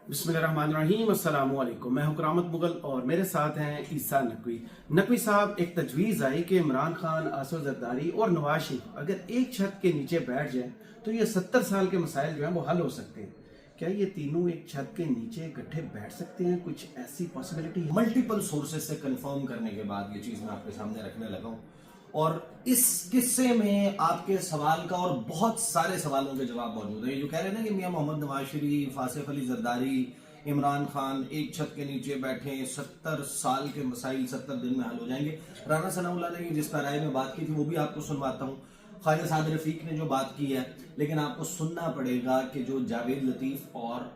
बिस्मिल्लाहिर्रहमानिर्रहीम, अस्सलाम वालेकुम। मैं हूं करामत मुगल और मेरे साथ हैं ईसा नकवी। नकवी साहब, एक तजवीज़ आई कि इमरान खान, आसिफ जरदारी और नवाज शरीफ अगर एक छत के नीचे बैठ जाएं तो ये 70 साल के मसाइल जो हैं वो हल हो सकते हैं। क्या ये तीनों एक छत के नीचे इकट्ठे बैठ सकते हैं? कुछ ऐसी पॉसिबिलिटी है? मल्टीपल सोर्सेज से कंफर्म करने के बाद ये चीज मैं आपके सामने रखने लगा हूं और इस किस्से में आपके सवाल का और बहुत सारे सवालों के जवाब मौजूद है। जो कह रहे हैं ना कि मियां मोहम्मद नवाज शरीफ, आसिफ अली जरदारी, इमरान खान एक छत के नीचे बैठे 70 साल के मसाइल 70 दिन में हल हो जाएंगे। राना सनाउल्लाह ने जिसका राय में बात की थी वो भी आपको सुनवाता हूं। ख्वाजा साद रफीक ने जो बात की है, लेकिन आपको सुनना पड़ेगा कि जो जावेद लतीफ और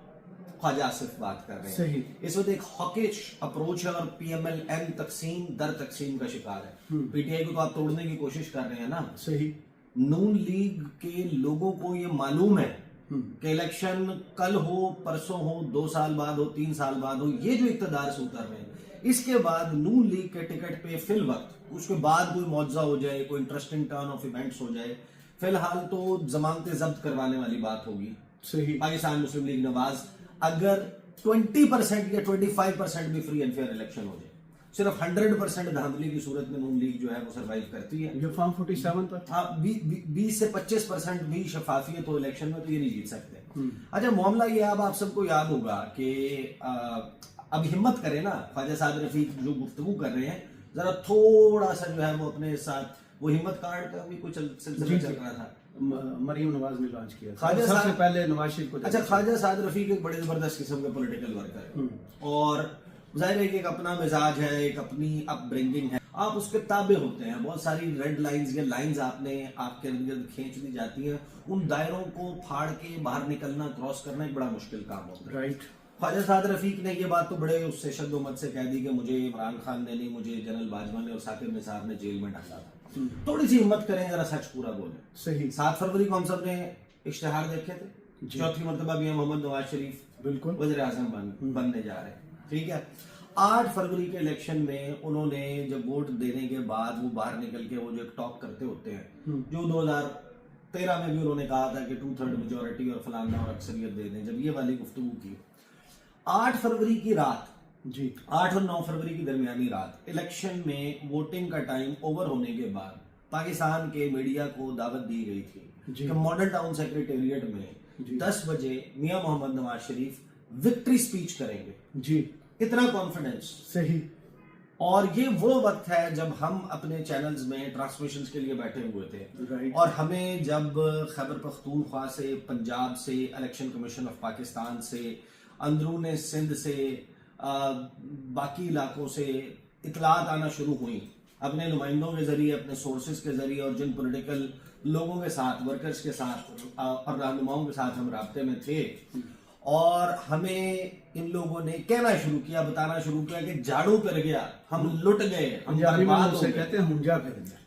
ख्वाजा आसिफ बात कर रहे हैं सही। इस वक्त एक हॉकिश अप्रोच है और पीएमएल-एन तकसीम दर तकसीम का शिकार है। पीटीआई को तो आप तोड़ने की कोशिश कर रहे हैं ना। सही। नून लीग के लोगों को ये मालूम है कि इलेक्शन कल हो, परसों हो, 2 साल बाद हो, 3 साल बाद हो, ये जो इक्तदार से उतर रहे हैं, इसके बाद नून लीग के टिकट पे फिल वक्त उसके बाद कोई मुआवजा हो जाए, कोई इंटरेस्टिंग टर्न ऑफ इवेंट्स हो जाए, फिलहाल तो जमानतें जब्त करवाने वाली बात होगी। सही। पाकिस्तान मुस्लिम लीग नवाज अगर 20% या 25% भी फ्री एंड फेयर इलेक्शन हो जाए, सिर्फ 100% धांधली की सूरत में नून लीग जो है वो सरवाइव करती है। ये फॉर्म 47 पर हाँ, 20 से 25% भी शफाफियत हो इलेक्शन में तो ये नहीं जीत सकते। अच्छा, मामला ये अब आप सबको याद होगा कि अब हिम्मत करें ना, ख्वाजा साद रफीक जो गुफ्तगू कर रहे हैं, जरा थोड़ा सा जो है वो अपने साथ वो हिम्मत कार्ड का भी कुछ सिलसिला चल रहा था। मरियम नवाज ने लॉन्च किया ख्वाजा सबसे साद पहले नवाज शरीफ को। अच्छा, ख्वाजा साद रफीक एक बड़े जबरदस्त किस्म के पॉलिटिकल वर्कर है और जाहिर है कि एक अपना मिजाज है, एक अपनी अपब्रिंगिंग है, आप उसके ताबे होते हैं। बहुत सारी रेड लाइंस या लाइंस आपने आपके इर्द गिर्द खींच दी जाती हैं, उन दायरों को फाड़ के बाहर निकलना, क्रॉस करना एक बड़ा मुश्किल काम होता है। राइट। ख्वाजा साद रफीक ने ये बात तो बड़े उससे शद्दोमत से कह दी कि मुझे इमरान खान ने नहीं, मुझे जनरल बाजवा ने और साकिब निसार ने जेल में डाला था। थोड़ी सी हिम्मत करें, जरा सच पूरा बोलें। सही। 7 फरवरी को हम सब ने इश्तेहार देखे थे, चौथी मरतबा मियां मोहम्मद नवाज शरीफ बिल्कुल वज़ीर आज़म बनने जा रहे हैं। ठीक है, 8 फरवरी के इलेक्शन में उन्होंने जब वोट देने के बाद वो बाहर निकल के वो जो एक टॉक करते होते हैं, जो 2013 में भी उन्होंने कहा था कि 2/3 मेजोरिटी और फलाना और अक्सरियत दे दें, जब ये वाली गुफ्तगू की 8 फरवरी की रात जी, 8 और 9 फरवरी की दरमियानी रात इलेक्शन में वोटिंग का टाइम ओवर होने के बाद पाकिस्तान के मीडिया को दावत दी गई थी कि मॉडल टाउन सेक्रेटेरिएट में 10 बजे मियां मोहम्मद नवाज शरीफ विक्ट्री स्पीच करेंगे। जी, इतना कॉन्फिडेंस। सही। और ये वो वक्त है जब हम अपने चैनल्स में ट्रांसमिशंस के लिए बैठे हुए थे। राइट। और हमें जब खैबर पख्तूनख्वा से, पंजाब से, इलेक्शन कमीशन ऑफ पाकिस्तान से, अंदरून सिंध से, बाकी इलाकों से इतलात आना शुरू हुई, अपने नुमाइंदों के जरिए, अपने सोर्सेज के जरिए और जिन पॉलिटिकल लोगों के साथ, वर्कर्स के साथ और रहनुमाओं के साथ हम राब्ते में थे, और हमें इन लोगों ने कहना शुरू किया, बताना शुरू किया कि झाड़ू फिर गया, हम लुट गए, हम बर्बाद हो गए। कहते हैं हुंजा फिर गया।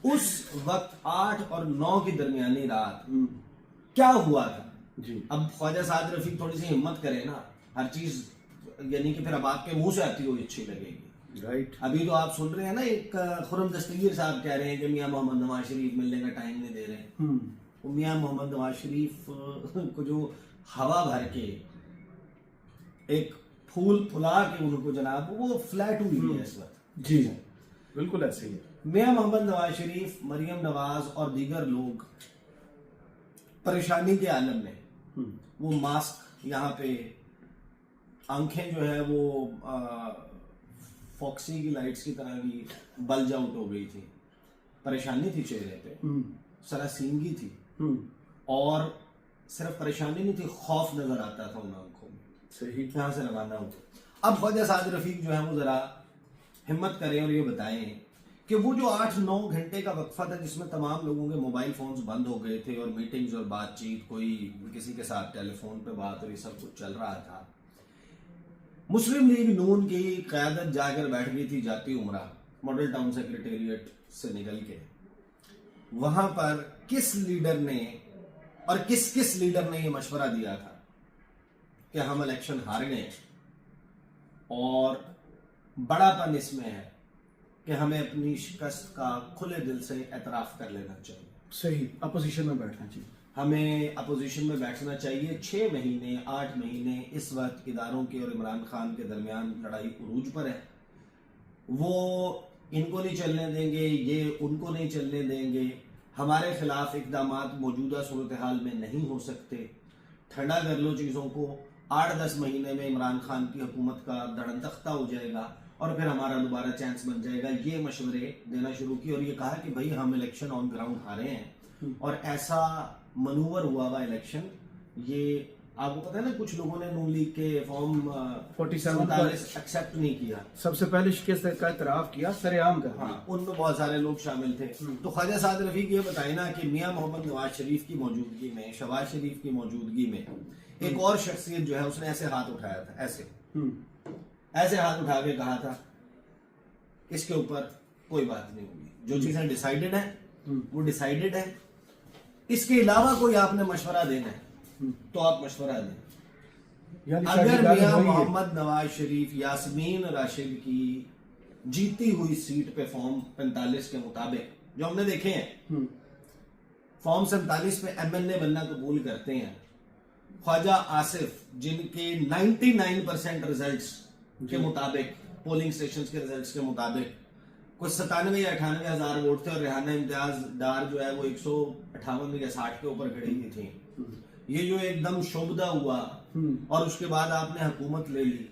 उस वक्त 8 और 9 की दरमियानी रात क्या हुआ था जी। अब ख्वाजा साद रफीक थोड़ी सी हिम्मत करे ना, हर चीज यानी कि फिर अब आपके मुंह से आती हुई अच्छी लगेगी। राइट। अभी तो आप सुन रहे हैं ना, एक खुर्रम दस्तगीर साहब कह रहे हैं कि मियां मोहम्मद नवाज शरीफ मिलने का टाइम नहीं दे रहे। वो मियां मोहम्मद नवाज शरीफ को जो हवा भर के एक फूल फुला के उनको जनाब वो फ्लैट हुई है इस वक्त। जी, बिल्कुल ऐसे ही है। मियां मोहम्मद नवाज शरीफ, मरियम नवाज और दीगर लोग परेशानी के आलम में, वो मास्क यहाँ पे, आंखें जो है वो फॉक्सी की लाइट्स की तरह की बल्ज आउट हो गई थी, परेशानी थी चेहरे पे, सरासीनगी थी, और सिर्फ परेशानी नहीं थी, खौफ नजर आता था उन आंखों में। सही। यहाँ से रवाना हुआ। अब ख्वाजा साद रफीक जो है वो जरा हिम्मत करें और ये बताएं कि वो जो 8-9 घंटे का वक्फा था जिसमें तमाम लोगों के मोबाइल फोन्स बंद हो गए थे और मीटिंग्स और बातचीत, कोई किसी के साथ टेलीफोन पे बात और ये सब कुछ चल रहा था, मुस्लिम लीग नून की क़यादत जाकर बैठ गई थी जाती उमरा मॉडल टाउन सेक्रेटेरिएट से निकल के। वहां पर किस लीडर ने और किस लीडर ने यह मशवरा दिया था कि हम इलेक्शन हार गए और बड़ापन इसमें है कि हमें अपनी शिकस्त का खुले दिल से एतराफ कर लेना चाहिए। सही, अपोजिशन में बैठना चाहिए। हमें अपोजिशन में बैठना चाहिए। 6 महीने 8 महीने इस वक्त इदारों के और इमरान खान के दरमियान लड़ाई उरूज पर है। वो इनको नहीं चलने देंगे, ये उनको नहीं चलने देंगे। हमारे खिलाफ इकदामात मौजूदा सूरत हाल में नहीं हो सकते। ठंडा कर लो चीज़ों को, 8-10 महीने में इमरान खान की हुकूमत का धड़न तख्ता हो जाएगा और फिर हमारा दोबारा चांस बन जाएगा। ये मशवरे देना शुरू किए और ये कहा कि भाई हम इलेक्शन ऑन ग्राउंड हारे हैं और ऐसा मनूवर हुआ इलेक्शन। ये आपको पता है ना, कुछ लोगों ने नून लीग के फॉर्म 47 एक्सेप्ट नहीं किया। सबसे पहले शिकस्त का इतराफ किया सरेआम का। हाँ, उनमें बहुत सारे लोग शामिल थे। तो ख्वाजा साद रफीक ये बताए ना कि मियां मोहम्मद नवाज शरीफ की मौजूदगी में, शहबाज शरीफ की मौजूदगी में एक और शख्सियत जो है उसने ऐसे हाथ उठाया था, ऐसे हाथ उठा के कहा था इसके ऊपर कोई बात नहीं होगी, जो चीजें डिसाइडेड है वो डिसाइडेड है, इसके अलावा कोई आपने मशवरा देना है तो आप मशवरा दें। अगर मियां मोहम्मद नवाज शरीफ यास्मीन राशिद की जीती हुई सीट पे फॉर्म 45 के मुताबिक जो हमने देखे हैं, फॉर्म 47 पे एमएलए बनना कबूल करते हैं, ख्वाजा आसिफ जिनके 99% रिजल्ट्स के मुताबिक, पोलिंग स्टेशन के रिजल्ट्स के मुताबिक कुछ 97 या 98 हजार वोट थे और रेहाना इम्तियाज डार जो है वो 158 या 60 के ऊपर खड़ी हुई थी। ये जो एकदम शोबदा हुआ और उसके बाद आपने हुकूमत ले ली,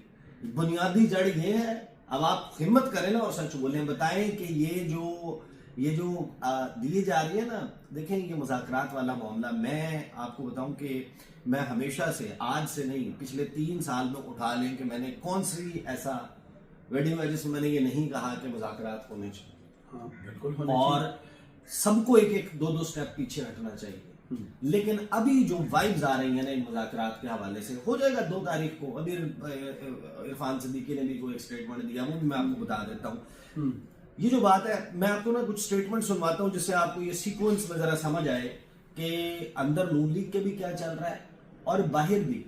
बुनियादी जड़ ये है। अब आप हिम्मत करें ना और सच बोलें, बताएं कि ये जो दिए जा रही है ना, देखें ये मुज़ाकरात वाला मामला, मैं आपको बताऊं कि मैं हमेशा से, आज से नहीं, पिछले 3 साल में उठा लें कि मैंने कौन सी ऐसा वीडियो है जिसमें मैंने ये नहीं कहा कि मुज़ाकरात होने चाहिए। हाँ, बिल्कुल होने और सबको एक 2-2 स्टेप पीछे हटना चाहिए। लेकिन अभी जो वाइब्स आ रही है ना इन मुज़ाकरात के हवाले से, हो जाएगा 2 तारीख को। अभी इरफान सिद्दीकी ने भी कोई एक स्टेटमेंट दिया, वो भी मैं आपको बता देता हूँ। ये जो बात है, मैं आपको ना कुछ स्टेटमेंट सुनवाता हूँ जिससे आपको ये सीक्वेंस में जरा समझ आए कि अंदर नून लीग के भी क्या चल रहा है और बाहर भी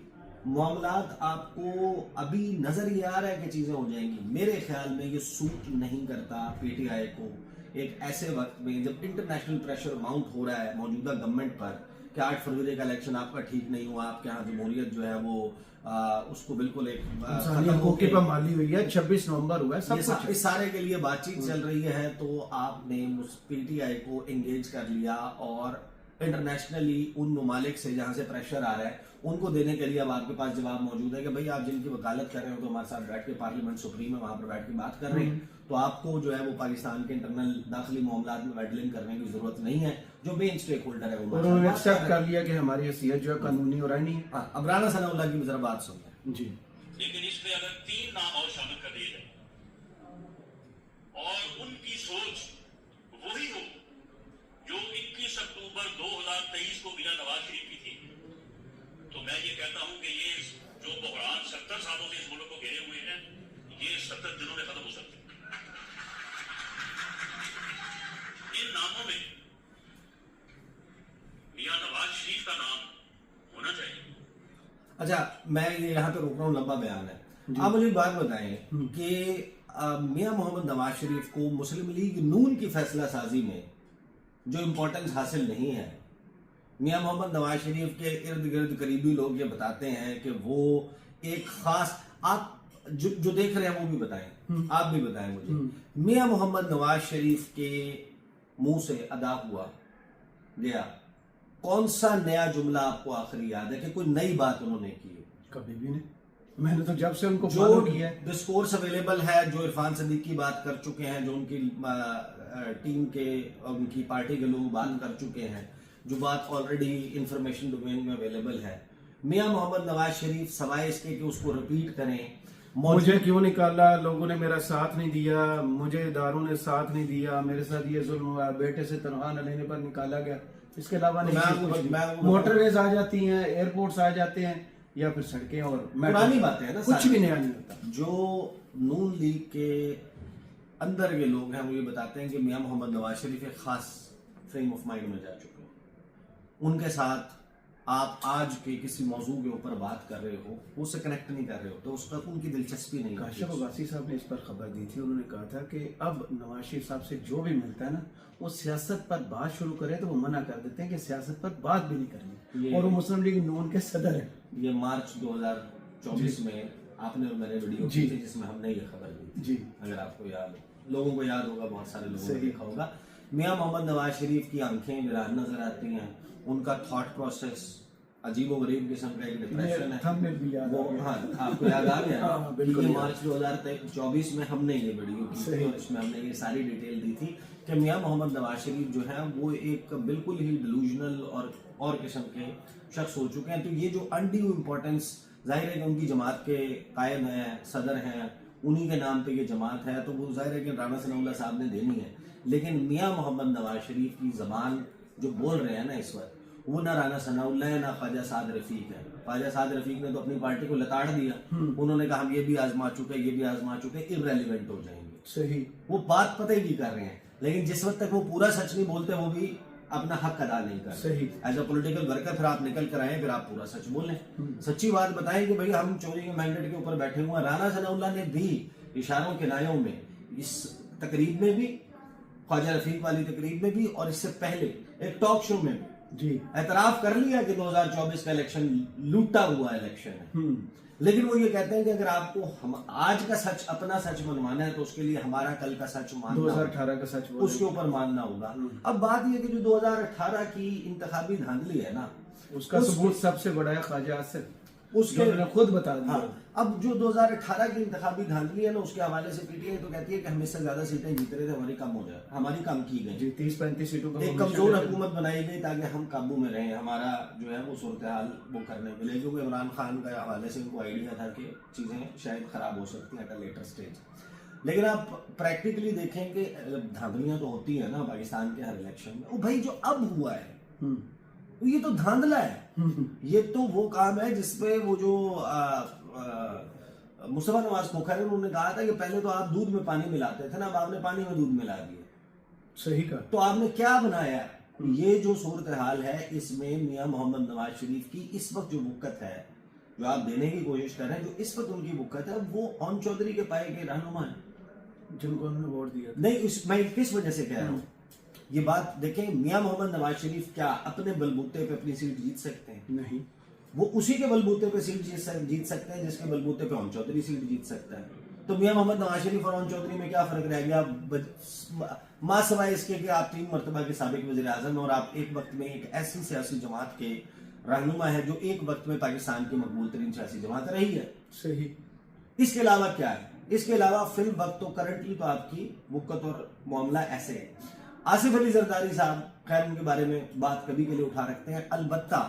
मामलात। आपको अभी नजर ये आ रहा है कि चीजें हो जाएंगी। मेरे ख्याल में ये सूट नहीं करता पीटीआई को एक ऐसे वक्त में जब इंटरनेशनल प्रेशर माउंट हो रहा है मौजूदा गवर्नमेंट पर कि 8 फरवरी का इलेक्शन आपका ठीक नहीं हुआ, आपके यहाँ जमहूरियत जो है वो उसको बिल्कुल एक मौके पर माली हुई है, 26 नवंबर हुआ है, सब कुछ इस सारे के लिए बातचीत चल रही है। तो आपने पीटीआई को एंगेज कर लिया और इंटरनेशनली उन ममालिक से जहां से प्रेशर आ रहा है उनको देने के लिए अब आपके पास जवाब मौजूद है कि भाई आप जिनकी वकालत कर रहे हो तो हमारे साथ बैठ के पार्लियामेंट सुप्रीम है, वहां पर बैठ के बात कर रहे हैं, तो आपको जो है वो पाकिस्तान के इंटरनल दाखिली मामलात में मेडलिंग करने की जरूरत नहीं है। जो मेन स्टेक होल्डर है वो उन्होंने एक्सेप्ट कर लिया कि हमारी हैसियत जो है कानूनी और आईनी है। हाँ, अब राना सनाउल्लाह की जरा बात सुनिए जी। लेकिन इसमें अगर 3 नाम और शामिल कर दिए जाए और उनकी सोच वही हो जो 21 अक्टूबर 2023 को बिना नवाज शरीफ की थी, तो मैं ये कहता हूं कि ये जो बहरान 70 सालों से इस मुल्क को घेरे हुए हैं, ये 70 दिनों में खत्म हो सकते हैं। इन नामों में मियां नवाज शरीफ का नाम होना चाहिए। अच्छा, मैं ये यहाँ पे रोक रहा हूँ, लंबा बयान है। आप मुझे एक बात बताएं कि मियां मोहम्मद नवाज शरीफ को मुस्लिम लीग नून की फैसला साजी में जो इम्पोर्टेंस हासिल नहीं है, मियां मोहम्मद नवाज शरीफ के इर्द गिर्द करीबी लोग ये बताते हैं कि वो एक खास, आप जो देख रहे हैं वो भी बताएं, आप भी बताएं मुझे, मियां मोहम्मद नवाज शरीफ के मुंह से अदा हुआ गया कौन सा नया जुमला आपको आखिरी याद है कि कोई नई बात उन्होंने की है? कभी भी नहीं। मैंने तो जब से उनको जो फॉलो किया है, डिस्कोर्स अवेलेबल है, जो इरफान सिद्दीकी की बात कर चुके हैं, जो उनकी टीम के, उनकी पार्टी के लोग बात कर चुके हैं, जो बात ऑलरेडी इंफॉर्मेशन डोमेन में अवेलेबल है, मियां मोहम्मद नवाज शरीफ सवाए इसके कि उसको रिपीट करें, मुझे क्यों निकाला, लोगों ने मेरा साथ नहीं दिया, मुझे इदारों ने साथ नहीं दिया, मेरे साथ ये जुल्म हुआ, बेटे से तनख्वाह न लेने पर निकाला गया, इसके अलावा नहीं। मोटरवेज आ जाती हैं, एयरपोर्ट्स आ जाते हैं, या फिर सड़कें और पुरानी बातें हैं ना, कुछ भी नया नहीं होता। जो नून लीग के अंदर के लोग हैं वो ये बताते हैं कि मियां मोहम्मद नवाज शरीफ एक खास फ्रेम ऑफ माइंड में जा चुके हैं, उनके साथ आप आज के किसी मौजू के ऊपर बात कर रहे हो, उससे कनेक्ट नहीं कर रहे हो, तो उसका उनकी दिलचस्पी नहीं होती। काशिफ अब्बासी साहब ने इस पर खबर दी थी। उन्होंने कहा था कि अब नवाज शरीफ साहब से जो भी मिलता है ना, वो सियासत पर बात शुरू करे तो वो मना कर देते हैं कि सियासत पर बात भी नहीं करनी, और वो मुस्लिम लीग नून के सदर है। ये मार्च 2024 में आपने और मैंने वीडियो की थी जिसमें हमने ये खबर दी थी जी, अगर आपको याद हो, लोगों को याद होगा, बहुत सारे लोगों ने देखा होगा। मियां मोहम्मद नवाज शरीफ की आंखें वीरान नजर आती हैं, उनका थॉट प्रोसेस अजीबो गरीब किस्म का एक डिप्रेशन है। थंबनेल भी याद वो आ गया। हाँ, आपको याद आ गया हाँ, बिल्कुल ये याद। मार्च 2024 में हमने ये वीडियो की थी और इसमें हमने ये सारी डिटेल दी थी कि मियां मोहम्मद नवाज शरीफ जो है वो एक बिल्कुल ही डिलूजनल और किस्म के शख्स हो चुके हैं। तो ये जो अनड्यू इम्पोर्टेंस, जाहिर है कि उनकी जमात के कायद हैं, सदर हैं, उन्हीं के नाम पे ये जमात है, तो वो जाहिर है कि राना सनाउल्लाह साहब ने देनी है। लेकिन मियां मोहम्मद नवाज शरीफ की जबान जो बोल रहे हैं ना इस वक्त, वो ना राना सनाउल्लाह है ना ख्वाजा साद रफीक है। ख्वाजा साद रफीक ने तो अपनी पार्टी को लताड़ दिया, उन्होंने कहा हम ये भी आजमा चुके, ये भी आजमा चुके, इररेलेवेंट हो जाएंगे। सही, वो बात पता ही नहीं कर रहे हैं, लेकिन जिस वक्त तक वो पूरा सच नहीं बोलते वो भी अपना हक अदा नहीं कर सही। एज अ पॉलिटिकल वर्कर फिर आप निकल कर आए, फिर आप पूरा सच बोलें, सच्ची बात बताएं कि भाई हम चोरी के मैंडेट के ऊपर बैठे हुए हैं। राना सनाउल्लाह ने भी इशारों के नायों में इस तकरीब में भी, ख्वाजा रफीक वाली तकरीब में भी, और इससे पहले एक टॉक शो में भी जी, एतराफ कर लिया कि 2024 का इलेक्शन लूटा हुआ इलेक्शन है। लेकिन वो ये कहते हैं कि अगर आपको हम आज का सच, अपना सच मनवाना है, तो उसके लिए हमारा कल का सच मानना, 2018 का सच बोले। उसके ऊपर मानना होगा। अब बात यह कि जो 2018 की इंतखाबी धांधली है ना, उसका सबूत सबसे बड़ा है ख्वाजा आसिफ, उसके उन्होंने खुद बता दिया। हाँ, अब जो 2018 की इंतखाबी धांधली है ना, उसके हवाले से पीटीआई तो कहती है कि हम इससे ज्यादा सीटें जीत रहे थे, हमारी कम हो जाए, हमारी कम की गई, जी, 30-35 सीटों का एक कमजोर हुकूमत बनाई गई ताकि हम काबू में रहें, हमारा जो है वो सूरत हाल वो करने के लिए, क्योंकि इमरान खान का हवाले से उनको आइडिया था कि चीजें शायद खराब हो सकती हैं एट अ लेटर स्टेज। लेकिन आप प्रैक्टिकली देखें कि धांधलियां तो होती है ना पाकिस्तान के हर इलेक्शन में। भाई जो अब हुआ है ये तो धांधला है, ये तो वो काम है जिसपे वो जो मुस्तफा नवाज खोखर है, उन्होंने कहा था कि पहले तो आप दूध में पानी मिलाते थे ना, अब आपने पानी में दूध मिला दिया। सही का, तो आपने क्या बनाया? ये जो सूरत हाल है, इसमें मियां मोहम्मद नवाज शरीफ की इस वक्त जो बुक्कत है, जो आप देने की कोशिश कर रहे हैं, जो इस वक्त उनकी बुक्कत है, वो ऑन चौधरी के पाए के रहनुमा है, जिनको उन्होंने वोट दिया। नहीं, मैं किस वजह से कह रहा हूँ ये बात देखें, मियां मोहम्मद नवाज शरीफ क्या अपने बलबूते पे अपनी सीट जीत सकते हैं? नहीं, वो उसी के बलबूते पे सीट जीत सकते हैं जिसके बलबूते पे ऑन चौधरी सीट जीत सकता है। तो मियां मोहम्मद नवाज शरीफ और ऑन चौधरी में क्या फर्क रह गया? मां सवाए इसके कि आप 3 मरतबा के साबिक वज़ीर आज़म और आप एक वक्त में एक ऐसी सियासी जमात के रहनुमा है जो एक वक्त में पाकिस्तान की मकबूल तरीन सियासी जमात रही है। सही। इसके अलावा क्या है? इसके अलावा फिल्म वक्त तो करंटली तो आपकी बुक्कत और मामला ऐसे है। आसिफ अली जरदारी साहब, खैर उनके बारे में बात कभी के लिए उठा रखते हैं, अलबत्ता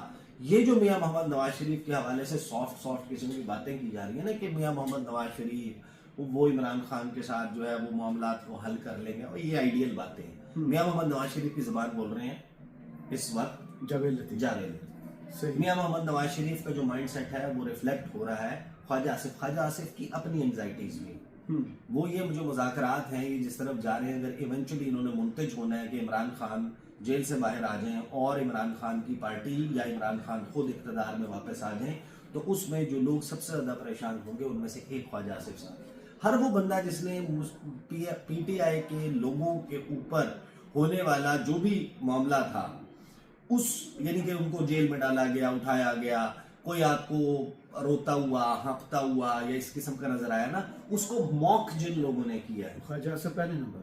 ये जो मियां मोहम्मद नवाज शरीफ के हवाले से सॉफ्ट किस्म की बातें की जा रही है ना कि मियां मोहम्मद नवाज शरीफ वो इमरान खान के साथ जो है वो मामलात को हल कर लेंगे, और ये आइडियल बातें हैं। मियां मोहम्मद नवाज शरीफ की जुबान बोल रहे हैं इस वक्त जावेद लतीफ। जावेद। मियां मोहम्मद नवाज शरीफ का जो माइंड सेट है वो रिफ्लेक्ट हो रहा है ख्वाजा आसिफ की अपनी एंजाइटीज में। वो ये जो मुज़ाकरात हैं, ये जिस तरफ जा रहे हैं, अगर इवेंचुअली इन्होंने मुंतज होना है कि इमरान खान जेल से बाहर आ जाएं और इमरान खान की पार्टी या इमरान खान खुद इक़्तिदार में वापस आ जाएं, तो उसमें जो लोग सबसे ज्यादा परेशान होंगे उनमें से एक ख्वाजा आसिफ साहब। हर वो बंदा जिसने पीटीआई के लोगों के ऊपर होने वाला जो भी मामला था, उस यानी कि उनको जेल में डाला गया, उठाया गया, कोई आपको रोता हुआ, हाँफता हुआ या इस किस्म का नजर आया ना, उसको मॉक जिन लोगों ने किया है, ख्वाजा आसिफ पहले नंबर,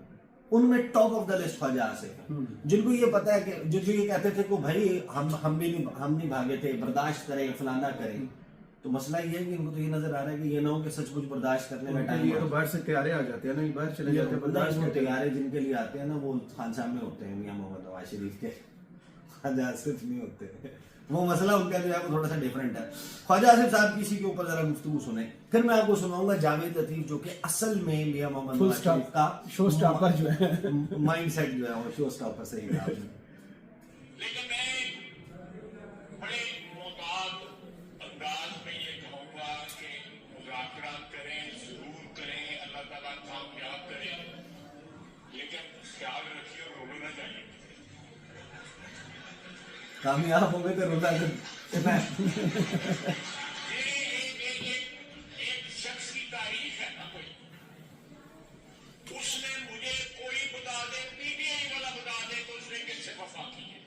उनमें top of the list Khawaja Asif है। जिनको ये पता है कि जो ये कहते थे कि भाई हम नहीं भागे थे, बर्दाश्त करें, फलाना करें। तो मसला ये है कि इनको तो ये नजर आ रहा है कि ये ना हो कि सच कुछ बर्दाश्त करने में टाइम, ये तो बाहर से तैयारे आ जाते हैं ना, बाहर चले जाते हैं, बर्दाश्त में तैयारे जिनके लिए आते हैं ना, वो खानसामे में होते हैं मियां मोहम्मद नवाज शरीफ के, ख्वाजा आसिफ नहीं होते। वो मसला उनका जो है वो थोड़ा सा डिफरेंट है। ख्वाजा आसिफ साहब किसी के ऊपर जरा गुफ्तगू सुने, फिर मैं आपको सुनाऊंगा जावेद लतीफ, जो कि असल में मियां मोहम्मद नवाज शरीफ का शो स्टॉपर जो है, माइंड सेट जो है वो शो स्टॉपर सही कहा आपने। लेकिन मैं बड़े मोहतात अंदाज में ये कहूंगा कि मुज़ाकरात करें, जरूर करें, अल्लाह ताला कामयाब करे, लेकिन ख्याल रखिए रोना ना जाइए। कामयाब हो गए तो रोना एक शख्स की तारीफ है ना कोई, उसने मुझे कोई बता दे, पीटीआई वाला बता दे तो उसने किससे वफा की है।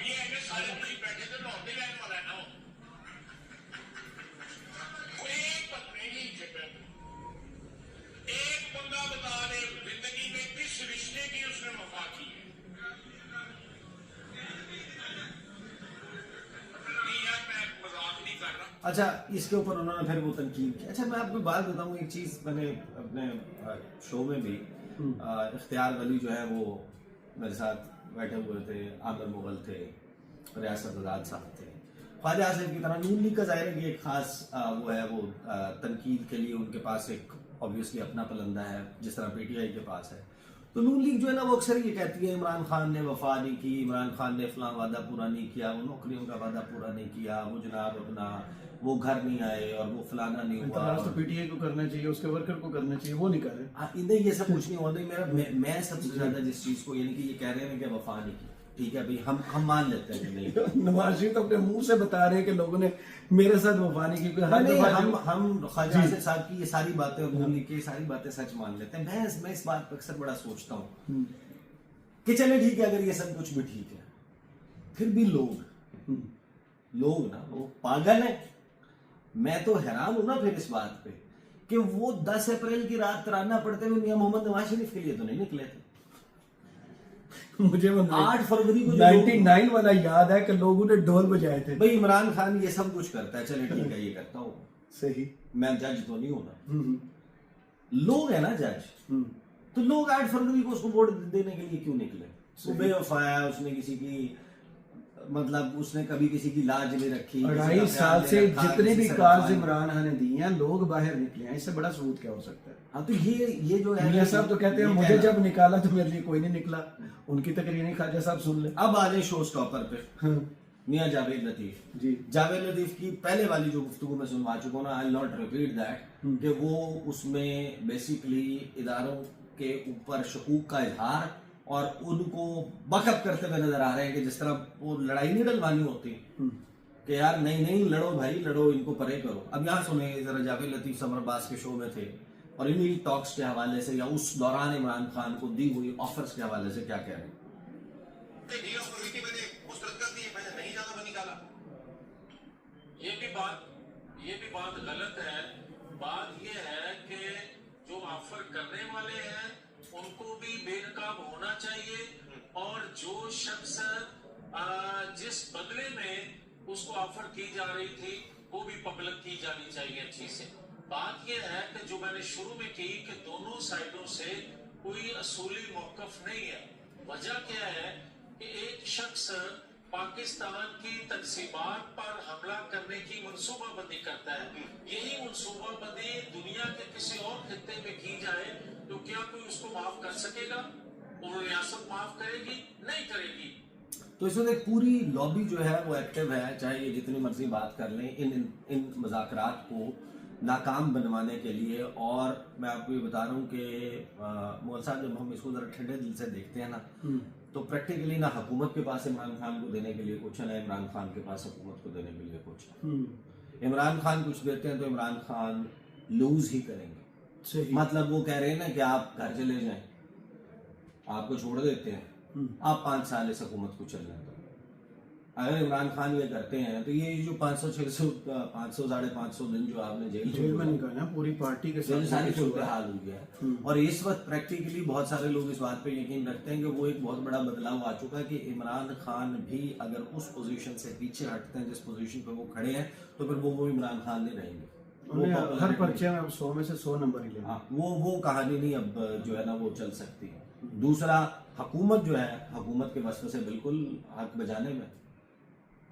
ये है कि सारे नहीं बैठे थे, लौटे रहने वाला है ना वो। कोई एक बंदे नहीं थे, एक बंदा बता दे जिंदगी में किस रिश्ते की उसने वफा की है। नहीं यार, मैं मजाक नहीं कर रहा। अच्छा, इसके ऊपर उन्होंने फिर वो तनकीद की। अच्छा, मैं आपको बात बताऊं, एक चीज मैंने अपने शो में भी इख्तियार वली जो है वो मेरे साथ बैठे हुए थे, आमिर मुगल थे, रियासत आजाद साहब थे, ख्वाजा आसिफ की तरह। नून लीग का जाहिर है कि एक खास वो है, वो तनकीद के लिए उनके पास एक ऑब्वियसली अपना पलंदा है, जिस तरह पीटीआई के पास है। तो नून लीग जो है ना वो अक्सर ये कहती है इमरान खान ने वफा नहीं की, इमरान खान ने फलां वादा पूरा नहीं किया, वो नौकरियों का वादा पूरा नहीं किया, वो जनाब अपना वो घर नहीं आए और वो फलाना नहीं हुआ। तो पीटीआई को करना चाहिए, उसके वर्कर को करना चाहिए, वो नहीं कर रहे। इन्हें ये सब कुछ नहीं हुआ। मैं सबसे ज्यादा जिस चीज को, यानी कि ये कह रहे हैं कि वफा नहीं की, ठीक है भाई, हम मान लेते हैं कि नहीं। नवाज शरीफ तो अपने मुंह से बता रहे हैं कि लोगों ने मेरे साथ वफा नहीं की। हम ख्वाजा आसिफ साहब की ये सारी बातें और नून लीग की सारी बातें सच मान लेते हैं। मैं इस बात पर अक्सर बड़ा सोचता हूँ कि चले ठीक है, अगर ये सब कुछ भी ठीक है, फिर भी लोग ना वो पागल है। मैं तो हैरान हूं ना फिर इस बात पे कि वो 10 अप्रैल की रात तराना पढ़ते हुए मियां मोहम्मद नवाज शरीफ के लिए तो नहीं निकले थे। मुझे 8 फरवरी को 99 वाला याद है कि लोगों ने ढोल बजाए थे। भाई इमरान खान ये सब कुछ करता है, चले ठीक है, ये करता हूँ, सही, मैं जज तो नहीं होना, लोग है ना जज। तो लोग 8 फरवरी को उसको वोट देने के लिए क्यों निकले? वो बेवफा है, उसने किसी की मतलब उसने कभी किसी की लाज नहीं रखी। 2.5 साल से जितने भी कार्स इमरान खान ने दी हैं, लोग बाहर निकले हैं, इससे बड़ा सबूत क्या हो सकता है? हाँ, तो ये जो है, मियां साहब तो कहते हैं मुझे जब निकाला तो मेरे लिए कोई नहीं निकला। उनकी तकरीरें ख्वाजा साहब सुन ले। अब आ जाए शो स्टॉपर पे, मियां जावेद लतीफ जी। जावेद लतीफ की पहले वाली जो गुफ्तगू मैं सुनवा चुका हूँ ना, आई नॉट रिपीट दैट, कि वो उसमें बेसिकली इदारों के ऊपर शकूक का इजहार और उनको बकअप करते हुए नजर आ रहे हैं कि जिस तरह वो लड़ाई नहीं डलवानी होती कि यार नहीं लड़ो भाई, लड़ो, इनको परे करो। अब यहाँ सुने जरा, जावेद लतीफ समर अब्बास के शो में थे और इन्हीं टॉक्स के हवाले से या उस दौरान इमरान खान को दी हुई ऑफर्स के हवाले से क्या कह रहे हैं। ये भी बात गलत है। बात ये है कि जो ऑफर करने वाले हैं उनको भी बेनकाब होना चाहिए और जो शख्स जिस बदले में उसको ऑफर की जा रही थी वो भी पब्लिक की जानी चाहिए अच्छी से। बात यह है कि जो मैंने शुरू में की कि दोनों साइडों से कोई असूली मौकफ नहीं है। वजह क्या है कि एक शख्स पाकिस्तान की तकसीबात पर हमला करने की मनसूबाबंदी करता है। यही मनसूबाबंदी दुनिया के किसी और खित्ते में की जाए तो क्या कोई उसको माफ कर सकेगा? और रियासत माफ करेगी? नहीं करेगी। तो इस वक्त एक पूरी लॉबी जो है वो एक्टिव है, चाहे ये जितनी मर्जी बात कर लें इन मुज़ाकरात को नाकाम बनवाने के लिए। और मैं आपको ये बता रहा हूँ कि मोहन साहब, जब हम इसको जरा ठंडे दिल से देखते हैं ना, तो प्रैक्टिकली ना हुकूमत के पास इमरान खान को देने के लिए कुछ है, ना इमरान खान के पास हुकूमत को देने के लिए कुछ है। इमरान खान कुछ देते हैं तो इमरान खान लूज ही करेंगे। मतलब वो कह रहे हैं ना कि आप घर चले जाएं, आपको छोड़ देते हैं, आप 5 साल इस हुकूमत को चलने दो। अगर इमरान खान ये करते हैं तो ये जो 500 600 500 550 दिन जो आपने जेल में निकाला, पूरी पार्टी के साथ सारी सूरत हाल हुई है। और इस वक्त प्रैक्टिकली बहुत सारे लोग इस बात पे यकीन रखते हैं कि वो एक बहुत बड़ा बदलाव आ चुका है कि इमरान खान भी अगर उस पोजीशन से पीछे हटते हैं जिस पोजीशन पे वो खड़े हैं, तो फिर वो इमरान खान नहीं रहेंगे। हर पर्चे में 100 में से 100 नंबर ही लेंगे। वो कहानी नहीं अब जो है ना वो चल सकती है। दूसरा, हुकूमत जो है, हुकूमत के वस्फ से बिल्कुल हक बजाने में,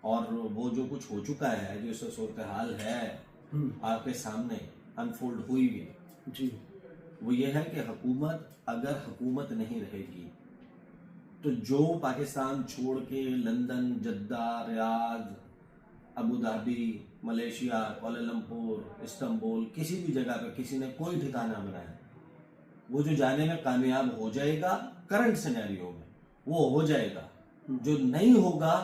और वो जो कुछ हो चुका है, जो सूरत हाल है आपके सामने अनफोल्ड हुई हुई जी, वो ये है कि हुकूमत अगर हुकूमत नहीं रहेगी तो जो पाकिस्तान छोड़ के London, Jeddah, Riyadh, Abu Dhabi, Malaysia, Kuala Lumpur, Istanbul, किसी भी जगह पे किसी ने कोई ठिकाना बनाया, वो जो जाने में कामयाब हो जाएगा करंट सिनेरियो में वो हो जाएगा, जो नहीं होगा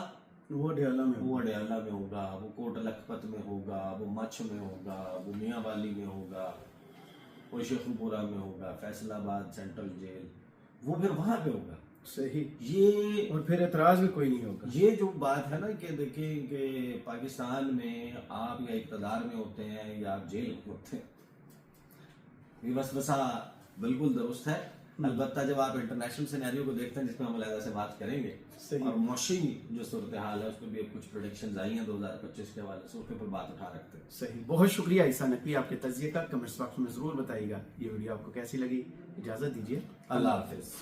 वो अडयाला में वो अडयाला में होगा, वो कोट लखपत में होगा, वो मच्छ में होगा, वो मियांवाली में होगा, वो शेखुपुरा में होगा, फैसलाबाद सेंट्रल जेल, वो फिर वहां पे होगा। सही। ये और फिर एतराज भी कोई नहीं होगा। ये जो बात है ना कि देखें कि पाकिस्तान में आप या इक़्तिदार में होते हैं या आप जेल में होते हैं, ये वसवसा बिल्कुल दुरुस्त है। अलबत्ता जब आप इंटरनेशनल सिनेरियो को देखते हैं, जिसमें हम अलग से बात करेंगे, सही। और मौशी जो सूरत हाल है उसमें भी अब कुछ प्रोडिक्शंस आई हैं 2025 के हवाले से, उसके ऊपर बात उठा रखते हैं। सही, बहुत शुक्रिया ईसा नकवी, आपके तजिए का कमेंट्स बॉक्स में जरूर बताइएगा। ये वीडियो आपको कैसी लगी, इजाजत दीजिए, अल्लाह हाफिज।